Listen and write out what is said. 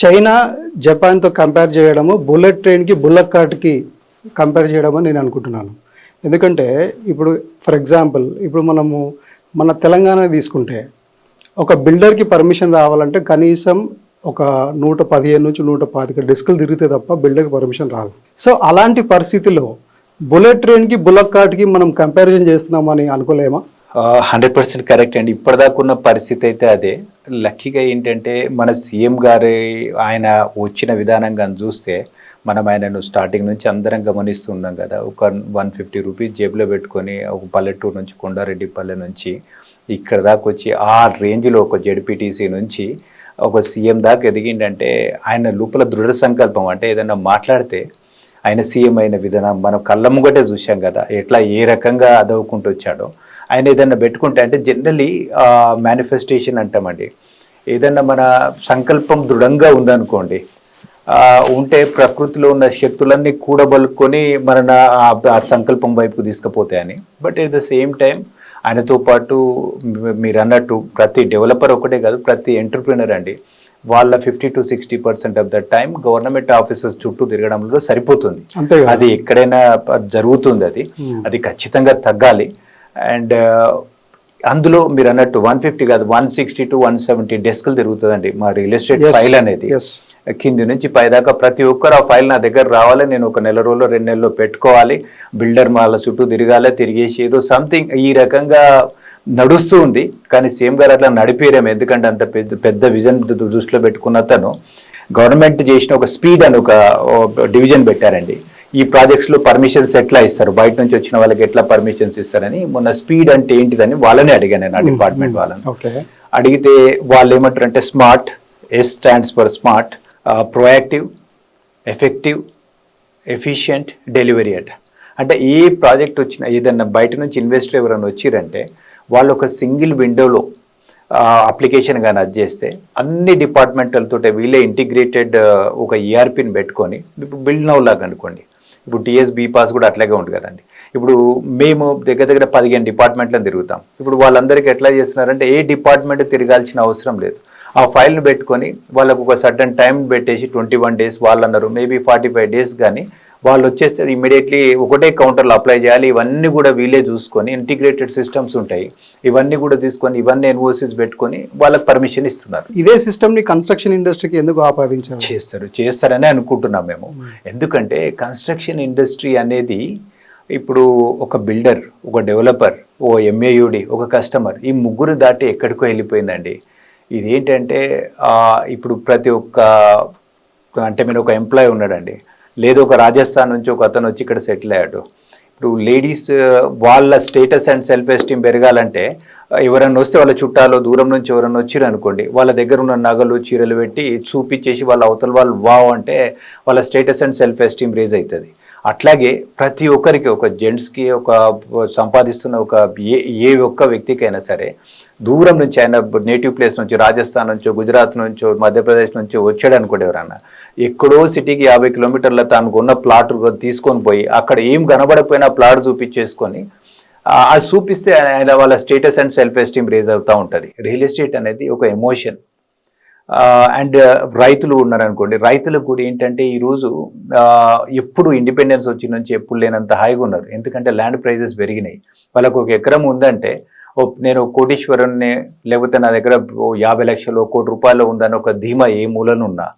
China జపాన్తో compare చేయడము bullet ట్రైన్కి bullet కార్ట్కి compare చేయడం అని నేను అనుకుంటున్నాను. ఎందుకంటే ఇప్పుడు ఫర్ ఎగ్జాంపుల్ ఇప్పుడు మన తెలంగాణ తీసుకుంటే ఒక బిల్డర్కి పర్మిషన్ రావాలంటే కనీసం ఒక 115 నుంచి 125 డెస్కులు తిరిగితే తప్ప బిల్డర్కి పర్మిషన్ రాదు. సో అలాంటి పరిస్థితిలో బుల్లెట్ ట్రైన్కి బుల్లెట్ కార్ట్కి మనం కంపారిజన్ చేస్తున్నామని అనుకోలేమా? 100% కరెక్ట్ అండి. ఇప్పటిదాకా ఉన్న పరిస్థితి అయితే అదే. లక్కీగా ఏంటంటే మన సీఎం గారి ఆయన వచ్చిన విధానంగా చూస్తే మనం ఆయనను స్టార్టింగ్ నుంచి అందరం గమనిస్తున్నాం కదా. ఒక 150 రూపీస్ జేబులో పెట్టుకొని ఒక పల్లెటూరు నుంచి కొండారెడ్డిపల్లె నుంచి ఇక్కడ దాకా వచ్చి ఆ రేంజ్లో ఒక జెడ్పీటీసీ నుంచి ఒక సీఎం దాకా ఎదిగిందంటే ఆయన లోపల దృఢ సంకల్పం. అంటే ఏదైనా మాట్లాడితే ఆయన సీఎం అయిన విధానం మనం కళ్ళ ముంగటే చూసాం కదా, ఎట్లా ఏ రకంగా అదవుకుంటూ వచ్చాడో. ఆయన ఏదన్నా పెట్టుకుంటే అంటే జనరలీ మేనిఫెస్టేషన్ అంటామండి. ఏదన్నా మన సంకల్పం దృఢంగా ఉందనుకోండి, ఉంటే ప్రకృతిలో ఉన్న శక్తులన్నీ కూడబలుకొని మన ఆ సంకల్పం వైపు తీసుకుపోతాయని. But at the same time ఆయనతో పాటు మీరు అన్నట్టు ప్రతి డెవలపర్ ఒకటే కాదు, ప్రతి ఎంటర్ప్రినర్ అండి వాళ్ళ 50 to 60% of the time government officers చుట్టూ తిరగడంలో సరిపోతుంది. అది ఎక్కడైనా జరుగుతుంది. అది ఖచ్చితంగా తగ్గాలి. అండ్ అందులో మీరు అన్నట్టు 150 కాదు 160 to 170 డెస్కులు తిరుగుతుందండి మా రియల్ ఎస్టేట్ ఫైల్ అనేది. కింది నుంచి పైదాకా ప్రతి ఒక్కరు ఆ ఫైల్ నా దగ్గర రావాలి, నేను ఒక నెల రోజులు 2 నెలల్లో పెట్టుకోవాలి, బిల్డర్ వాళ్ళ చుట్టూ తిరగాలి, తిరిగేసి ఏదో సంథింగ్ ఈ రకంగా నడుస్తూ ఉంది. కానీ సీఎం గారు అట్లా నడిపేరేమో, ఎందుకంటే అంత పెద్ద విజన్ దృష్టిలో పెట్టుకున్న తను గవర్నమెంట్ చేసిన ఒక స్పీడ్ అని ఒక డివిజన్ పెట్టారండి. ఈ ప్రాజెక్ట్స్లో పర్మిషన్స్ ఎట్లా ఇస్తారు, బయట నుంచి వచ్చిన వాళ్ళకి ఎట్లా పర్మిషన్స్ ఇస్తారని మొన్న స్పీడ్ అంటే ఏంటిదని వాళ్ళనే అడిగాను నేను, ఆ డిపార్ట్మెంట్ వాళ్ళని. అడిగితే వాళ్ళు ఏమంటారు అంటే smart, yes stands for smart, proactive, effective, efficient, delivery అట. అంటే ఏ ప్రాజెక్ట్ వచ్చినా ఏదన్నా బయట నుంచి ఇన్వెస్టర్ ఎవరైనా వచ్చిరంటే వాళ్ళు ఒక సింగిల్ విండోలో అప్లికేషన్ కానీ అది చేస్తే అన్ని డిపార్ట్మెంట్లతో వీళ్ళే ఇంటిగ్రేటెడ్ ఒక ఈఆర్పీని పెట్టుకొని ఇప్పుడు బిల్డ్ నౌ లాగా అనుకోండి. ఇప్పుడు టీఎస్బీ పాస్ కూడా అట్లాగే ఉంటుంది కదండి. ఇప్పుడు మేము దగ్గర 15 డిపార్ట్మెంట్లను తిరుగుతాం. ఇప్పుడు వాళ్ళందరికీ ఎట్లా చేస్తున్నారంటే ఏ డిపార్ట్మెంట్ తిరగాల్సిన అవసరం లేదు. ఆ ఫైల్ని పెట్టుకొని వాళ్ళకు ఒక సర్టన్ టైం పెట్టేసి 21 days వాళ్ళు అన్నారు, మేబీ 45 days కానీ వాళ్ళు వచ్చేస్తే ఇమీడియట్లీ ఒకటే కౌంటర్లో అప్లై చేయాలి. ఇవన్నీ కూడా వీళ్ళే చూసుకొని ఇంటిగ్రేటెడ్ సిస్టమ్స్ ఉంటాయి, ఇవన్నీ కూడా తీసుకొని ఇవన్నీ ఎన్ఓసిస్ పెట్టుకొని వాళ్ళకి పర్మిషన్ ఇస్తున్నారు. ఇదే సిస్టమ్ని కన్స్ట్రక్షన్ ఇండస్ట్రీకి ఎందుకు ఆపాదించారు? చేస్తారని అనుకుంటున్నాం మేము. ఎందుకంటే కన్స్ట్రక్షన్ ఇండస్ట్రీ అనేది ఇప్పుడు ఒక బిల్డర్, ఒక డెవలపర్, ఓ ఎంఏయుడి, ఒక కస్టమర్, ఈ ముగ్గురు దాటి ఎక్కడికో వెళ్ళిపోయిందండి. ఇదేంటంటే ఇప్పుడు ప్రతి ఒక్క అంటే మీరు ఒక ఎంప్లాయీ ఉన్నాడండి, లేదు ఒక రాజస్థాన్ నుంచి ఒక అతను వచ్చి ఇక్కడ సెటిల్ అయ్యాడు. ఇప్పుడు లేడీస్ వాళ్ళ స్టేటస్ అండ్ సెల్ఫ్ ఎస్టీమ్ పెరగాలంటే ఎవరన్నా వస్తే వాళ్ళ చుట్టాలు దూరం నుంచి ఎవరన్నా వచ్చిరు అనుకోండి, వాళ్ళ దగ్గర ఉన్న నగలు చీరలు పెట్టి చూపించేసి వాళ్ళ అవతల వాళ్ళు వావ్ అంటే వాళ్ళ status and self esteem raise అవుతుంది. అట్లాగే ప్రతి ఒక్కరికి, ఒక జెంట్స్కి, ఒక సంపాదిస్తున్న ఒక ఏ ఒక్క వ్యక్తికైనా సరే దూరం నుంచి ఆయన నేటివ్ ప్లేస్ నుంచి రాజస్థాన్ నుంచో, గుజరాత్ నుంచో, మధ్యప్రదేశ్ నుంచో వచ్చాడు అనుకోండి, ఎవరన్నా ఎక్కడో సిటీకి 50 కిలోమీటర్ల తనకు ఉన్న ప్లాట్ తీసుకొని పోయి అక్కడ ఏం కనబడకపోయినా ప్లాట్ చూపించేసుకొని అది చూపిస్తే ఆయన వాళ్ళ status and self esteem raise అవుతూ ఉంటుంది. రియల్ ఎస్టేట్ అనేది ఒక ఎమోషన్. అండ్ రైతులు ఉన్నారనుకోండి, రైతులకు కూడా ఏంటంటే ఈరోజు ఎప్పుడు ఇండిపెండెన్స్ వచ్చి నుంచి ఎప్పుడు లేనంత హాయిగా ఉన్నారు. ఎందుకంటే ల్యాండ్ ప్రైజెస్ పెరిగినాయి. వాళ్ళకు ఒక ఎకరం ఉందంటే నేను కోటీశ్వరుణ్ణి, లేకపోతే నా దగ్గర 50 లక్షలు, 1 కోటి రూపాయలు ఉందని ఒక ధీమా ఏ మూలనున్నా